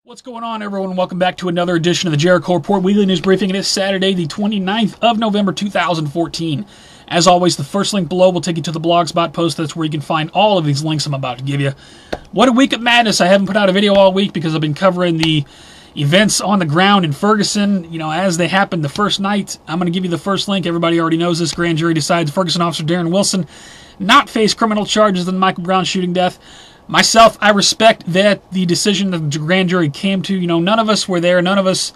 What's going on, everyone? Welcome back to another edition of the Jericho Report Weekly News Briefing. It is Saturday, the 29th of November, 2014. As always, the first link below will take you to the Blogspot post. That's where you can find all of these links I'm about to give you. What a week of madness. I haven't put out a video all week because I've been covering the events on the ground in Ferguson, as they happened the first night. I'm going to give you the first link. Everybody already knows this. Grand jury decides Ferguson officer Darren Wilson not face criminal charges in the Michael Brown shooting death. Myself, I respect that the decision that the grand jury came to. None of us were there. None of us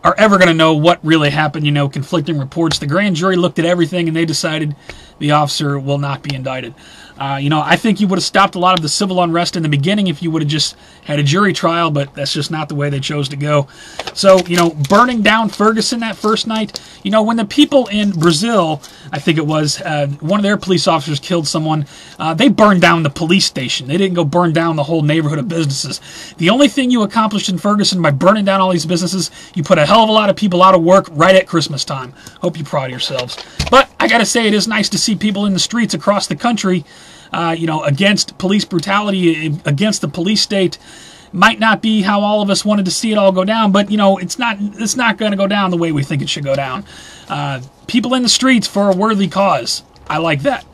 are ever going to know what really happened. Conflicting reports. The grand jury looked at everything and they decided the officer will not be indicted. I think you would have stopped a lot of the civil unrest in the beginning if you would have just had a jury trial, but that's just not the way they chose to go. So, burning down Ferguson that first night, when the people in Brazil, I think it was, one of their police officers killed someone, they burned down the police station. They didn't go burn down the whole neighborhood of businesses. The only thing you accomplished in Ferguson by burning down all these businesses, you put a hell of a lot of people out of work right at Christmas time. Hope you're proud of yourselves. But I gotta say, it is nice to see people in the streets across the country, against police brutality, against the police state. Might not be how all of us wanted to see it all go down, but it's not going to go down the way we think it should go down. People in the streets for a worthy cause. I like that.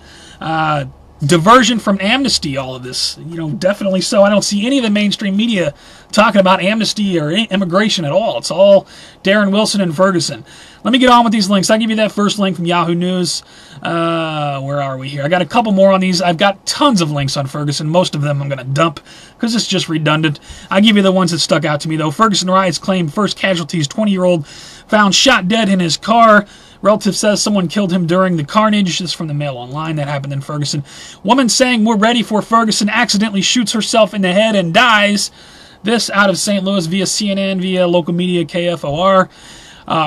Diversion from amnesty, all of this, definitely so. I don't see any of the mainstream media talking about amnesty or immigration at all. It's all Darren Wilson and Ferguson. Let me get on with these links. I'll give you that first link from Yahoo News. Where are we here? I got a couple more on these. I've got tons of links on Ferguson. Most of them I'm going to dump because it's just redundant. I'll give you the ones that stuck out to me, though. Ferguson riots claim first casualties, 20-year-old found shot dead in his car. Relative says someone killed him during the carnage. This is from the Mail Online. That happened in Ferguson. Woman saying we're ready for Ferguson accidentally shoots herself in the head and dies. This out of St. Louis via CNN, via local media KFOR.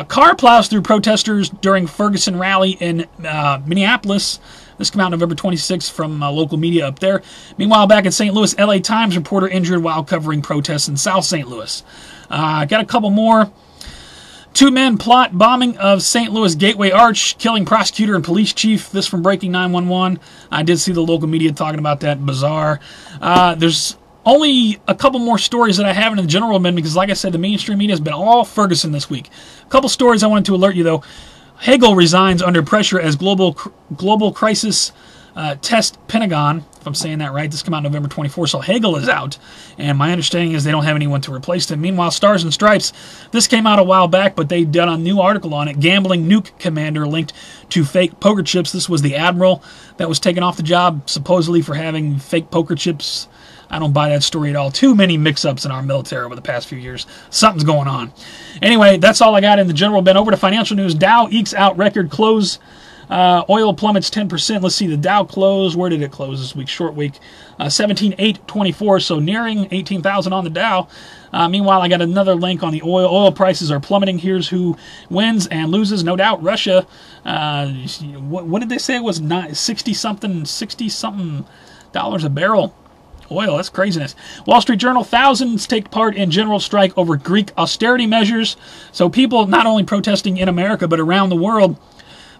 Car plows through protesters during Ferguson rally in Minneapolis. This came out November 26th from local media up there. Meanwhile, back in St. Louis, LA Times reporter injured while covering protests in South St. Louis. Got a couple more. 2 men plot bombing of St. Louis Gateway Arch, killing prosecutor and police chief. This from Breaking 911. I did see the local media talking about that. Bizarre. There's only a couple more stories that I have in the general amendment because, like I said, the mainstream media has been all Ferguson this week. A couple stories I wanted to alert you, though. Hagel resigns under pressure as global crisis test Pentagon. If I'm saying that right, this came out November 24th, so Hagel is out, and my understanding is they don't have anyone to replace him. Meanwhile, Stars and Stripes, this came out a while back, but they did a new article on it. Gambling nuke commander linked to fake poker chips. This was the admiral that was taken off the job, supposedly for having fake poker chips. I don't buy that story at all. Too many mix-ups in our military over the past few years. Something's going on. Anyway, that's all I got in the general bin. Over to financial news. Dow ekes out record close. Oil plummets 10%. Let's see, the Dow close. Where did it close this week? Short week. 17,824, so nearing 18,000 on the Dow. Meanwhile, I got another link on the oil. Oil prices are plummeting. Here's who wins and loses. No doubt, Russia. What did they say it was? 60-something dollars a barrel. Oil, that's craziness. Wall Street Journal, thousands take part in general strike over Greek austerity measures. So people not only protesting in America, but around the world.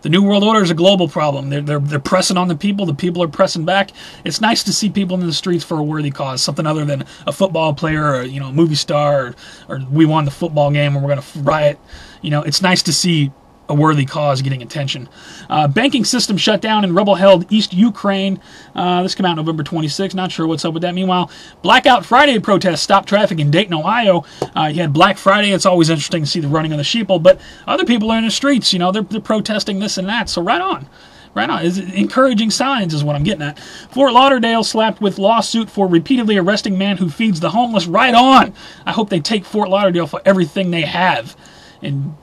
The New World Order is a global problem. They're pressing on the people are pressing back. It's nice to see people in the streets for a worthy cause, something other than a football player or a movie star or we won the football game and we're going to riot. It's nice to see a worthy cause getting attention. Banking system shut down in rebel-held East Ukraine. This came out November 26th. Not sure what's up with that. Meanwhile, Blackout Friday protests stopped traffic in Dayton, Ohio. You had Black Friday. It's always interesting to see the running of the sheeple, but other people are in the streets. They're protesting this and that. So right on. Right on. Encouraging signs is what I'm getting at. Fort Lauderdale slapped with lawsuit for repeatedly arresting man who feeds the homeless. Right on. I hope they take Fort Lauderdale for everything they have. And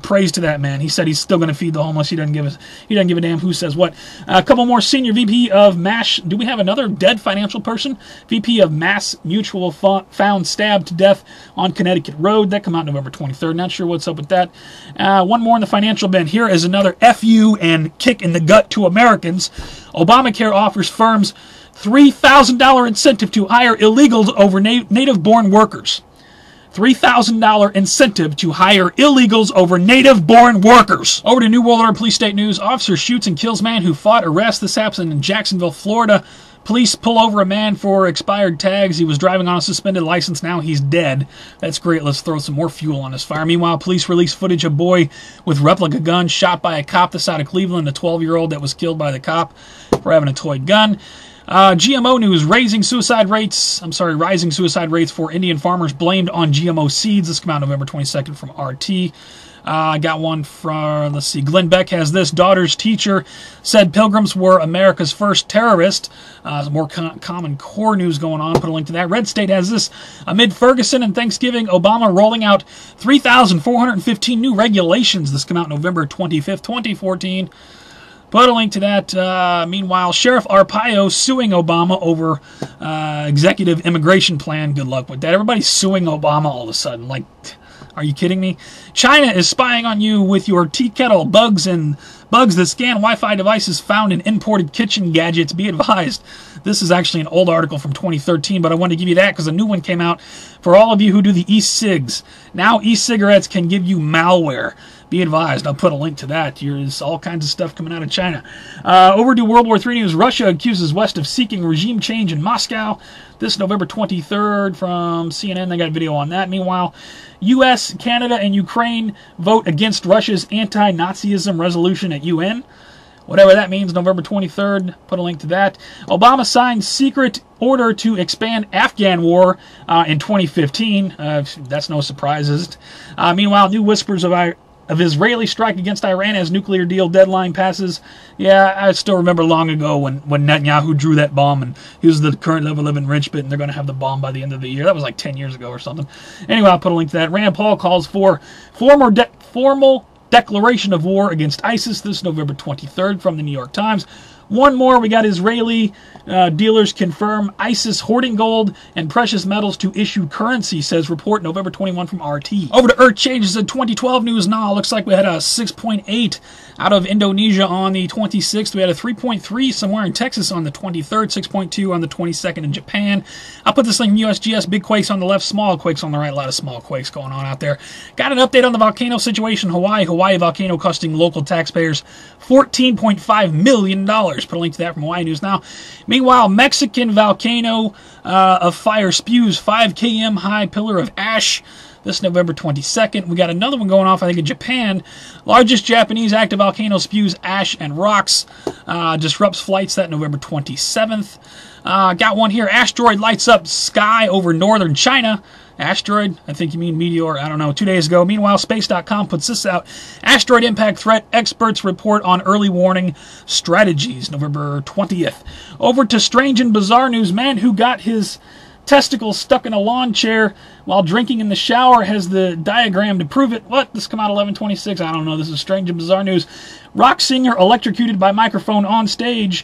praise to that man. He said he's still going to feed the homeless. He doesn't give a damn who says what. A couple more. Senior VP of MASH. Do we have another dead financial person? VP of Mass Mutual found stabbed to death on Connecticut Road. That came out November 23rd. Not sure what's up with that. One more in the financial bin. Here is another FU and kick in the gut to Americans. Obamacare offers firms $3,000 incentive to hire illegals over native-born workers. $3,000 incentive to hire illegals over native-born workers. Over to New World Order Police State News. Officer shoots and kills man who fought arrest. This happened in Jacksonville, Florida. Police pull over a man for expired tags. He was driving on a suspended license. Now he's dead. That's great. Let's throw some more fuel on this fire. Meanwhile, police release footage of a boy with replica gun shot by a cop this side of Cleveland, the 12-year-old that was killed by the cop for having a toy gun. GMO news, rising suicide rates for Indian farmers blamed on GMO seeds. This came out November 22nd from RT. I got one from, let's see, Glenn Beck has this. Daughter's teacher said pilgrims were America's first terrorist. More common core news going on. Put a link to that. Red State has this. Amid Ferguson and Thanksgiving, Obama rolling out 3,415 new regulations. This came out November 25th, 2014. Put a link to that. Meanwhile, Sheriff Arpaio suing Obama over executive immigration plan. Good luck with that. Everybody's suing Obama all of a sudden. Like, are you kidding me? China is spying on you with your tea kettle. Bugs that scan Wi-Fi devices found in imported kitchen gadgets. Be advised. This is actually an old article from 2013, but I wanted to give you that because a new one came out for all of you who do the e-cigs. Now e-cigarettes can give you malware. Be advised. I'll put a link to that. There's all kinds of stuff coming out of China. Overdue World War III news. Russia accuses West of seeking regime change in Moscow. This November 23rd from CNN. They got a video on that. Meanwhile, U.S., Canada, and Ukraine vote against Russia's anti-Nazism resolution at UN. Whatever that means, November 23rd. Put a link to that. Obama signed secret order to expand Afghan war in 2015. That's no surprise, is it? Meanwhile, new whispers of Israeli strike against Iran as nuclear deal deadline passes. Yeah, I still remember long ago when Netanyahu drew that bomb and he was the current level of enrichment and they're going to have the bomb by the end of the year. That was like 10 years ago or something. Anyway, I'll put a link to that. Rand Paul calls for formal declaration of war against ISIS this November 23rd from the New York Times. One more, we got Israeli dealers confirm ISIS hoarding gold and precious metals to issue currency, says report November 21 from RT. Over to Earth Changes in 2012 news now. Looks like we had a 6.8 out of Indonesia on the 26th. We had a 3.3 somewhere in Texas on the 23rd, 6.2 on the 22nd in Japan. I'll put this link in USGS. Big quakes on the left, small quakes on the right. A lot of small quakes going on out there. Got an update on the volcano situation in Hawaii. Hawaii volcano costing local taxpayers $14.5 million. Put a link to that from Hawaii News Now. Meanwhile, Mexican volcano of fire spews 5 km high pillar of ash. This November 22nd. We got another one going off, I think, in Japan. Largest Japanese active volcano spews ash and rocks. Disrupts flights that November 27th. Got one here. Asteroid lights up sky over northern China. Asteroid, I think you mean meteor, I don't know, 2 days ago. Meanwhile, Space.com puts this out. Asteroid impact threat, experts report on early warning strategies, November 20th. Over to strange and bizarre news. Man who got his testicles stuck in a lawn chair while drinking in the shower has the diagram to prove it. What? This come out 11/26. I don't know. This is strange and bizarre news. Rock singer electrocuted by microphone on stage.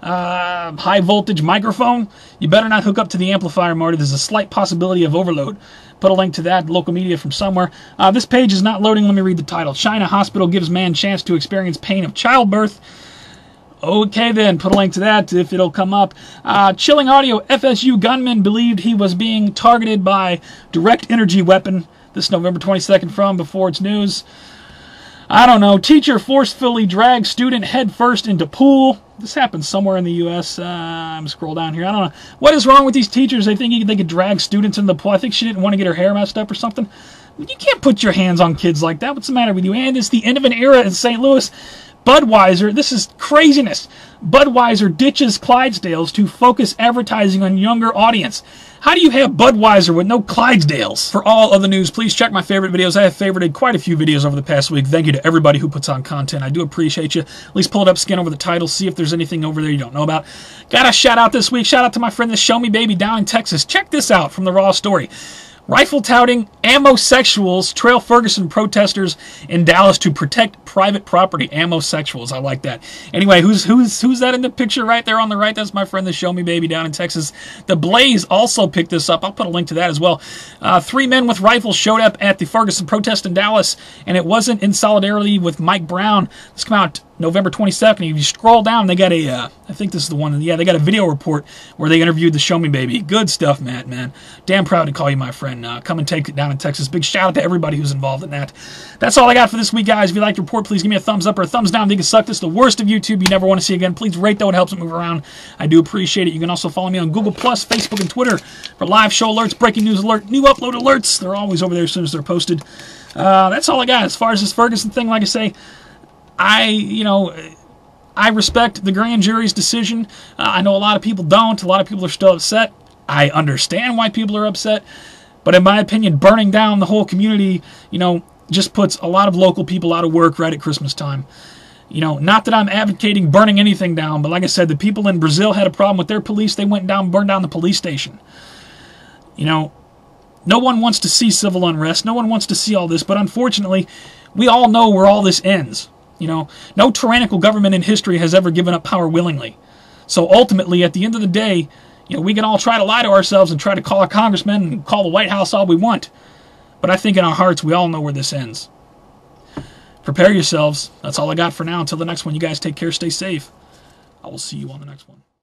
High voltage microphone. You better not hook up to the amplifier, Marty. There's a slight possibility of overload. Put a link to that, local media from somewhere. This page is not loading. Let me read the title. China hospital gives man chance to experience pain of childbirth. Okay then, put a link to that if it'll come up. Chilling audio. FSU gunman believed he was being targeted by direct energy weapon. This November 22nd from Before It's News. I don't know. Teacher forcefully drags student headfirst into pool. This happens somewhere in the U.S. I'm scroll down here. I don't know. What is wrong with these teachers? They think they could drag students in the pool. I think she didn't want to get her hair messed up or something. You can't put your hands on kids like that. What's the matter with you? And it's the end of an era in St. Louis. Budweiser, this is craziness. Budweiser ditches Clydesdales to focus advertising on younger audience. How do you have Budweiser with no Clydesdales? For all other news, please check my favorite videos. I have favorited quite a few videos over the past week. Thank you to everybody who puts on content. I do appreciate you. At least pull it up, scan over the title, see if there's anything over there you don't know about. Got a shout out this week. Shout out to my friend TheShowmebby down in Texas. Check this out from the Raw Story. Rifle-touting Ammosexuals trail Ferguson protesters in Dallas to protect private property. Ammosexuals, I like that. Anyway, who's that in the picture right there on the right? That's my friend TheShowmebby down in Texas. The Blaze also picked this up. I'll put a link to that as well. 3 men with rifles showed up at the Ferguson protest in Dallas, and it wasn't in solidarity with Mike Brown. This came out November 22nd. If you scroll down, they got a, I think this is the one, yeah, they got a video report where they interviewed TheShowmebby. Good stuff, Matt, man. Damn proud to call you my friend. Come and take it down in Texas. Big shout out to everybody who's involved in that. That's all I got for this week, guys. If you liked the report, please give me a thumbs up or a thumbs down. If you can suck this, the worst of YouTube you never want to see again. Please rate, though. It helps it move around. I do appreciate it. You can also follow me on Google+, Facebook, and Twitter for live show alerts, breaking news alert, new upload alerts. They're always over there as soon as they're posted. That's all I got. As far as this Ferguson thing, like I say, I respect the grand jury's decision. I know a lot of people don't. A lot of people are still upset. I understand why people are upset. But in my opinion, burning down the whole community, just puts a lot of local people out of work right at Christmas time. Not that I'm advocating burning anything down, but like I said, the people in Brazil had a problem with their police. They went down, burned down the police station. No one wants to see civil unrest. No one wants to see all this. But unfortunately, we all know where all this ends. No tyrannical government in history has ever given up power willingly. So ultimately, at the end of the day, we can all try to lie to ourselves and try to call our congressmen and call the White House all we want. But I think in our hearts, we all know where this ends. Prepare yourselves. That's all I got for now. Until the next one, you guys take care, stay safe. I will see you on the next one.